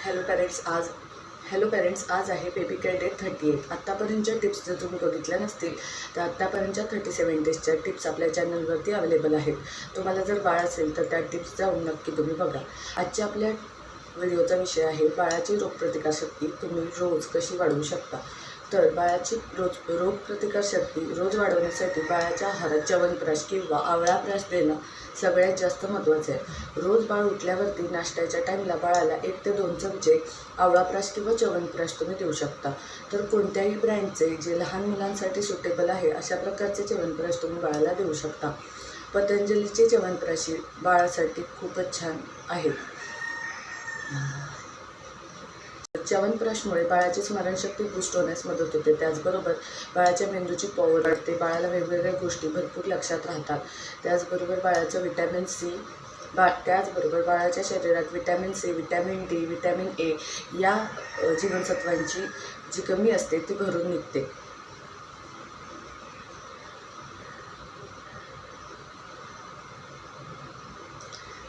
Hello parents, आज आहे baby care day 38. आत्तापर्यंतच्या टिप्स जर तुम्ही बघितल्या नसतील तर आत्तापर्यंतच्या 37 डेजच्या टिप्स आपल्या चॅनलवरती अवेलेबल आहेत. तुम्हाला जर बाळ असेल तर त्या टिप्स जाऊन नक्की तुम्ही बघा. आजच्या आपल्या व्हिडिओचा विषय आहे बाळाची रोगप्रतिकारशक्ती तुम्ही रोज कशी वाढवू शकता. तर बाळाची रोगप्रतिकारशक्ती रोज वाढवण्यासाठी बाळाच्या आहारात च्यवनप्रकाश किंवा आवळाप्रकाश देणं सगळ्यात जास्त महत्त्वाचं आहे. रोज बाळ उठल्यावरती नाश्त्याच्या टाईमला बाळाला 1 ते 2 चमचे आवळाप्रकाश किंवा च्यवनप्रकाश तुम्ही देऊ शकता. तर कोणत्याही ब्रँडचे जे लहान मुलांसाठी सुटेबल आहे अशा प्रकारचे च्यवनप्रकाश तुम्ही बाळाला देऊ शकता. पतंजलीचे च्यवनप्रकाश बाळासाठी खूपच छान आहेत. च्यवनप्रकाशमुळे बाळाची स्मरणशक्ती बूस्ट होण्यास मदत होते. त्याचबरोबर बाळाच्या मेंदूची पॉवर वाढते. बाळाला वेगवेगळ्या गोष्टी भरपूर लक्षात राहतात. त्याचबरोबर बाळाच्या शरीरात vitamin C, vitamin D, vitamin A या जीवनसत्वांची जी कमी असते ती भरून निघते.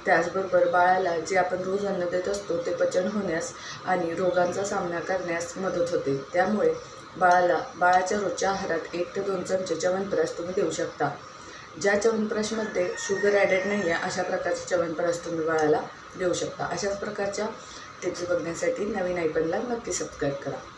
त्याचबरोबर बाळाला जे आपण रोज अन्न देत असतो ते पचन होण्यास आणि रोगांचा सामना करण्यास मदत होते. त्यामुळे बाळाच्या रोजच्या आहारात 1 ते 2 चमचे च्यवनप्रकाश तुम्ही देऊ शकता. ज्या च्यवनप्रकाशमध्ये शुगर ॲडेड नाही आहे अशा प्रकारचे च्यवनप्रकाश तुम्ही बाळाला देऊ शकता. अशाच प्रकारच्या टिप्स बघण्यासाठी नवीन आयकॉनला नक्की सबस्क्राईब करा.